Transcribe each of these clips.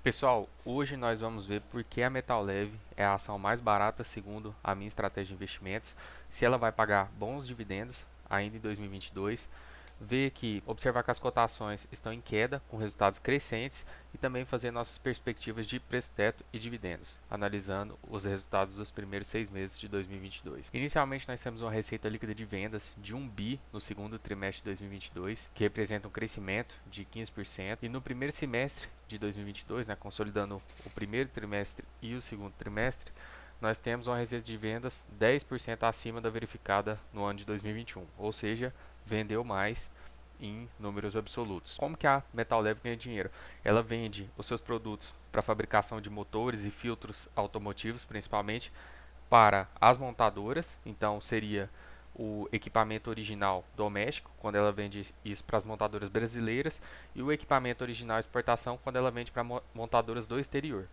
Pessoal, hoje nós vamos ver por que a Metal Leve é a ação mais barata segundo a minha estratégia de investimentos, se ela vai pagar bons dividendos ainda em 2022, ver que observar que as cotações estão em queda com resultados crescentes e também fazer nossas perspectivas de preço-teto e dividendos, analisando os resultados dos primeiros 6 meses de 2022. Inicialmente nós temos uma receita líquida de vendas de 1 bi no segundo trimestre de 2022, que representa um crescimento de 15%, e no primeiro semestre de 2022, consolidando o primeiro trimestre e o segundo trimestre, nós temos uma receita de vendas 10% acima da verificada no ano de 2021, ou seja, vendeu mais em números absolutos. Como que a Metal Leve ganha dinheiro? Ela vende os seus produtos para fabricação de motores e filtros automotivos, principalmente para as montadoras, então seria o equipamento original doméstico, quando ela vende isso para as montadoras brasileiras, e o equipamento original exportação, quando ela vende para montadoras do exterior.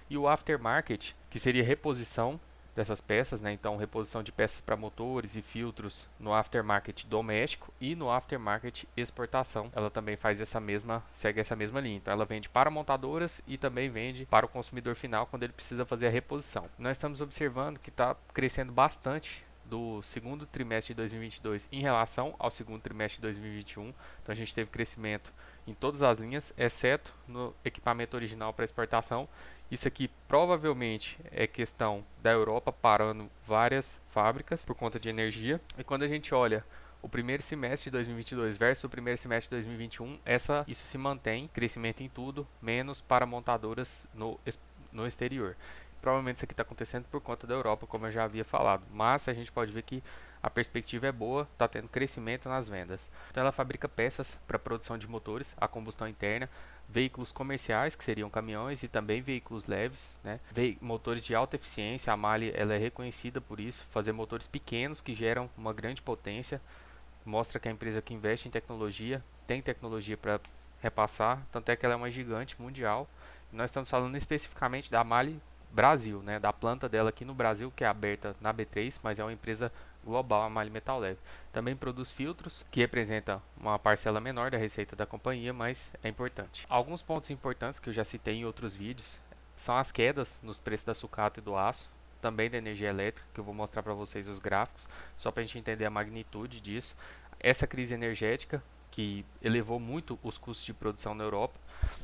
E o aftermarket, que seria reposição dessas peças, então reposição de peças para motores e filtros no aftermarket doméstico e no aftermarket exportação. Ela também segue essa mesma linha. Então ela vende para montadoras e também vende para o consumidor final quando ele precisa fazer a reposição. Nós estamos observando que está crescendo bastante do segundo trimestre de 2022 em relação ao segundo trimestre de 2021. Então a gente teve crescimento em todas as linhas, exceto no equipamento original para exportação. Isso aqui provavelmente é questão da Europa parando várias fábricas por conta de energia. E quando a gente olha o primeiro semestre de 2022 versus o primeiro semestre de 2021, isso se mantém, crescimento em tudo, menos para montadoras no exterior. Provavelmente isso aqui está acontecendo por conta da Europa, como eu já havia falado, mas a gente pode ver que a perspectiva é boa, está tendo crescimento nas vendas. Então ela fabrica peças para produção de motores a combustão interna, veículos comerciais, que seriam caminhões, e também veículos leves, motores de alta eficiência. A MAHLE ela é reconhecida por isso, fazer motores pequenos que geram uma grande potência. Mostra que a empresa que investe em tecnologia tem tecnologia para repassar, tanto é que ela é uma gigante mundial. Nós estamos falando especificamente da MAHLE Brasil, da planta dela aqui no Brasil, que é aberta na B3, mas é uma empresa global, a MAHLE Metal Leve. Também produz filtros, que representa uma parcela menor da receita da companhia, mas é importante. Alguns pontos importantes que eu já citei em outros vídeos são as quedas nos preços da sucata e do aço, também da energia elétrica, que eu vou mostrar para vocês os gráficos, só para a gente entender a magnitude disso. Essa crise energética, que elevou muito os custos de produção na Europa.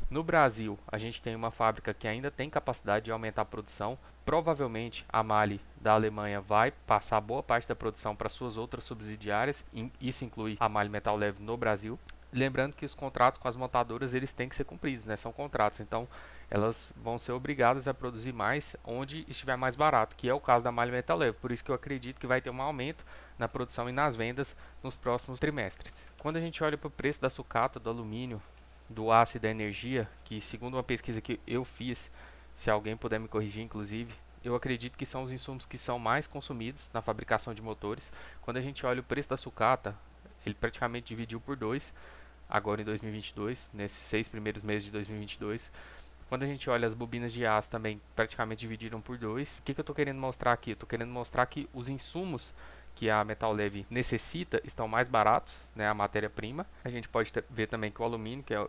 No Brasil, a gente tem uma fábrica que ainda tem capacidade de aumentar a produção. Provavelmente a MAHLE da Alemanha vai passar boa parte da produção para suas outras subsidiárias. Isso inclui a MAHLE Metal Leve no Brasil. Lembrando que os contratos com as montadoras eles têm que ser cumpridos, são contratos. Então elas vão ser obrigadas a produzir mais onde estiver mais barato, que é o caso da MAHLE Metal Leve. Por isso que eu acredito que vai ter um aumento na produção e nas vendas nos próximos trimestres. Quando a gente olha para o preço da sucata, do alumínio, do aço e da energia, que segundo uma pesquisa que eu fiz, se alguém puder me corrigir inclusive, eu acredito que são os insumos que são mais consumidos na fabricação de motores. Quando a gente olha o preço da sucata, ele praticamente dividiu por 2 agora em 2022, nesses 6 primeiros meses de 2022. Quando a gente olha as bobinas de aço também praticamente dividiram por 2. O que eu estou querendo mostrar aqui? Eu estou querendo mostrar que os insumos que a Metal Leve necessita estão mais baratos, a matéria-prima. A gente pode ver também que o alumínio, que é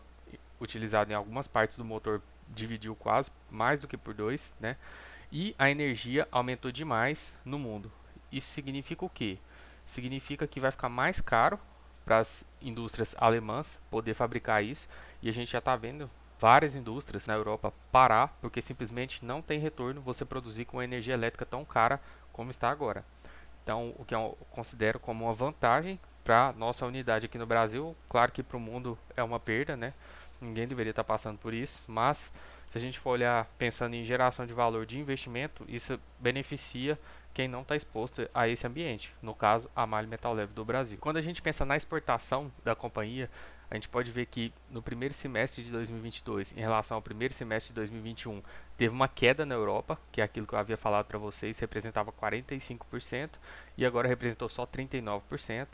utilizado em algumas partes do motor, dividiu quase mais do que por 2, e a energia aumentou demais no mundo. Isso significa o quê? Significa que vai ficar mais caro para as indústrias alemãs poder fabricar isso, e a gente já está vendo várias indústrias na Europa parar porque simplesmente não tem retorno você produzir com energia elétrica tão cara como está agora. Então, o que eu considero como uma vantagem para nossa unidade aqui no Brasil. Claro que para o mundo é uma perda, Ninguém deveria estar passando por isso, mas se a gente for olhar pensando em geração de valor de investimento, isso beneficia quem não está exposto a esse ambiente, no caso, a MAHLE Metal Leve do Brasil. Quando a gente pensa na exportação da companhia, a gente pode ver que no primeiro semestre de 2022, em relação ao primeiro semestre de 2021, teve uma queda na Europa, que é aquilo que eu havia falado para vocês, representava 45% e agora representou só 39%.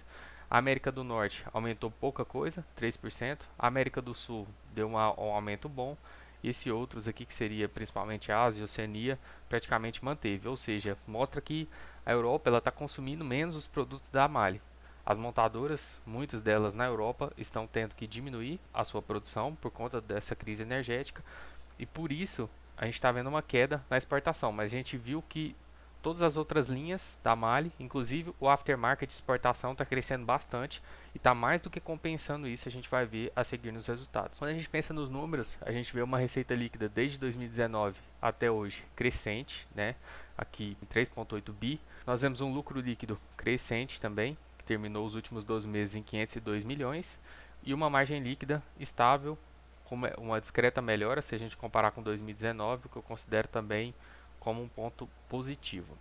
A América do Norte aumentou pouca coisa, 3%. A América do Sul deu um aumento bom. E esses outros aqui, que seria principalmente a Ásia e a Oceania, praticamente manteve. Ou seja, mostra que a Europa está consumindo menos os produtos da MAHLE. As montadoras, muitas delas na Europa, estão tendo que diminuir a sua produção por conta dessa crise energética. e por isso a gente está vendo uma queda na exportação, mas a gente viu que todas as outras linhas da MAHLE, inclusive o aftermarket de exportação, está crescendo bastante e está mais do que compensando isso, a gente vai ver a seguir nos resultados. Quando a gente pensa nos números, a gente vê uma receita líquida desde 2019 até hoje crescente, né? Aqui em 3,8 bi. Nós vemos um lucro líquido crescente também, que terminou os últimos 12 meses em 502 milhões, e uma margem líquida estável, com uma discreta melhora se a gente comparar com 2019, o que eu considero também como um ponto positivo.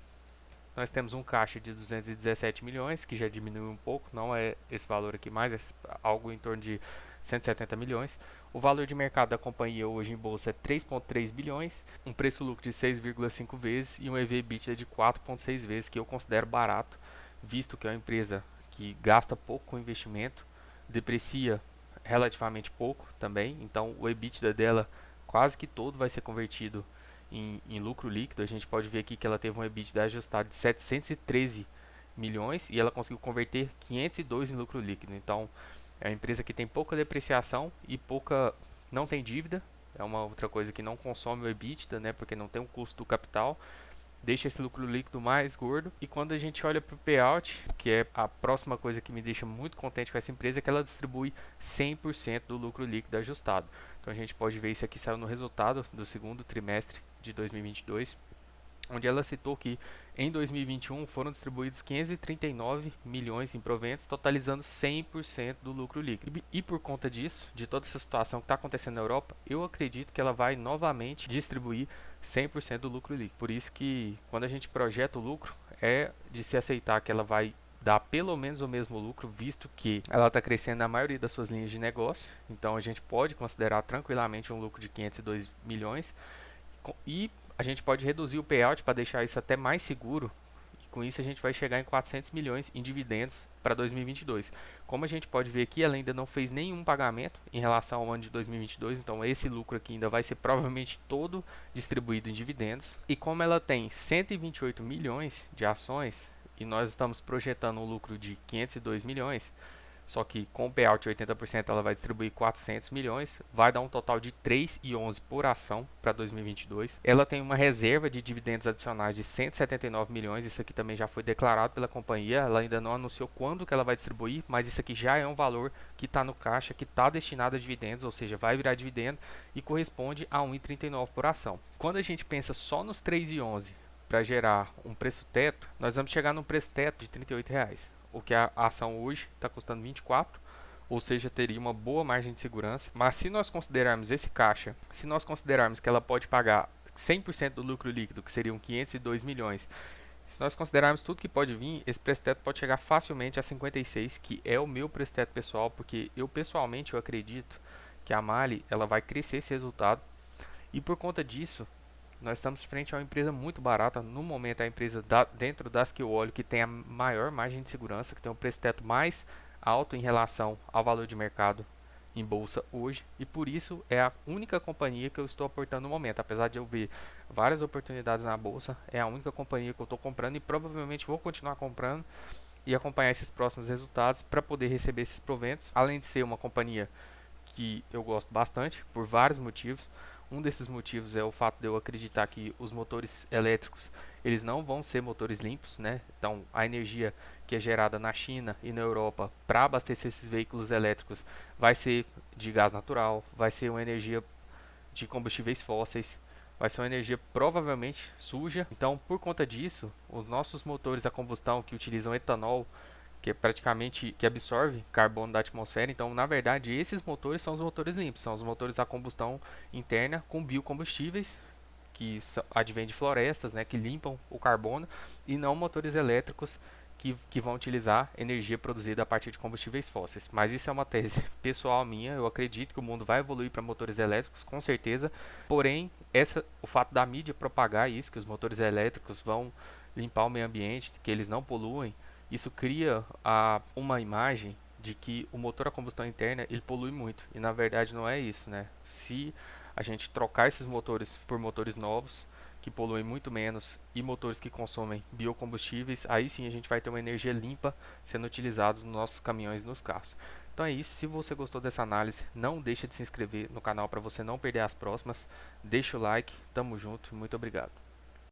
Nós temos um caixa de 217 milhões, que já diminuiu um pouco, não é esse valor aqui mais, é algo em torno de 170 milhões. O valor de mercado da companhia hoje em bolsa é 3,3 bilhões, um preço-lucro de 6,5 vezes e um EV/EBITDA de 4,6 vezes, que eu considero barato, visto que é uma empresa que gasta pouco com investimento, deprecia relativamente pouco também, então o EBITDA dela quase que todo vai ser convertido em lucro líquido. A gente pode ver aqui que ela teve um EBITDA ajustado de 713 milhões e ela conseguiu converter 502 em lucro líquido. Então, é uma empresa que tem pouca depreciação e não tem dívida. É uma outra coisa que não consome o EBITDA, né, porque não tem um custo do capital, deixa esse lucro líquido mais gordo. E quando a gente olha para o payout, que é a próxima coisa que me deixa muito contente com essa empresa, é que ela distribui 100% do lucro líquido ajustado. Então a gente pode ver isso aqui saiu no resultado do segundo trimestre de 2022, onde ela citou que em 2021 foram distribuídos 539 milhões em proventos, totalizando 100% do lucro líquido. E por conta disso, de toda essa situação que está acontecendo na Europa, eu acredito que ela vai novamente distribuir 100% do lucro líquido. Por isso que quando a gente projeta o lucro, é de se aceitar que ela vai dar pelo menos o mesmo lucro, visto que ela está crescendo na maioria das suas linhas de negócio. Então a gente pode considerar tranquilamente um lucro de 502 milhões e a gente pode reduzir o payout para deixar isso até mais seguro. E com isso a gente vai chegar em 400 milhões em dividendos para 2022. Como a gente pode ver aqui, ela ainda não fez nenhum pagamento em relação ao ano de 2022, então esse lucro aqui ainda vai ser provavelmente todo distribuído em dividendos. E como ela tem 128 milhões de ações e nós estamos projetando um lucro de 502 milhões, só que com o payout de 80% ela vai distribuir 400 milhões, vai dar um total de 3,11 por ação para 2022. Ela tem uma reserva de dividendos adicionais de 179 milhões, isso aqui também já foi declarado pela companhia, ela ainda não anunciou quando que ela vai distribuir, mas isso aqui já é um valor que está no caixa, que está destinado a dividendos, ou seja, vai virar dividendo e corresponde a 1,39 por ação. Quando a gente pensa só nos 3,11 para gerar um preço teto, nós vamos chegar num preço teto de R$ 38. O que a ação hoje está custando 24, ou seja, teria uma boa margem de segurança. Mas se nós considerarmos esse caixa, se nós considerarmos que ela pode pagar 100% do lucro líquido, que seriam 502 milhões, se nós considerarmos tudo que pode vir, esse preço teto pode chegar facilmente a 56, que é o meu preço teto pessoal, porque eu pessoalmente eu acredito que a MAHLE ela vai crescer esse resultado. E por conta disso, nós estamos frente a uma empresa muito barata. No momento, é a empresa dentro das que eu olho que tem a maior margem de segurança, que tem um preço teto mais alto em relação ao valor de mercado em bolsa hoje. E por isso é a única companhia que eu estou aportando no momento. Apesar de eu ver várias oportunidades na bolsa, é a única companhia que eu estou comprando e provavelmente vou continuar comprando e acompanhar esses próximos resultados para poder receber esses proventos. Além de ser uma companhia que eu gosto bastante por vários motivos. Um desses motivos é o fato de eu acreditar que os motores elétricos eles não vão ser motores limpos, né? Então a energia que é gerada na China e na Europa para abastecer esses veículos elétricos vai ser de gás natural, vai ser uma energia de combustíveis fósseis, vai ser uma energia provavelmente suja. Então por conta disso, os nossos motores a combustão que utilizam etanol que é praticamente que absorve carbono da atmosfera. Então, na verdade, esses motores são os motores limpos, são os motores a combustão interna com biocombustíveis que advêm de florestas, né, que limpam o carbono, e não motores elétricos que vão utilizar energia produzida a partir de combustíveis fósseis. Mas isso é uma tese pessoal minha. Eu acredito que o mundo vai evoluir para motores elétricos, com certeza. Porém, o fato da mídia propagar isso, que os motores elétricos vão limpar o meio ambiente, que eles não poluem, isso cria uma imagem de que o motor a combustão interna ele polui muito, e na verdade não é isso, né? Se a gente trocar esses motores por motores novos que poluem muito menos e motores que consomem biocombustíveis, aí sim a gente vai ter uma energia limpa sendo utilizada nos nossos caminhões e nos carros. Então é isso, se você gostou dessa análise, não deixa de se inscrever no canal para você não perder as próximas. Deixa o like, tamo junto e muito obrigado.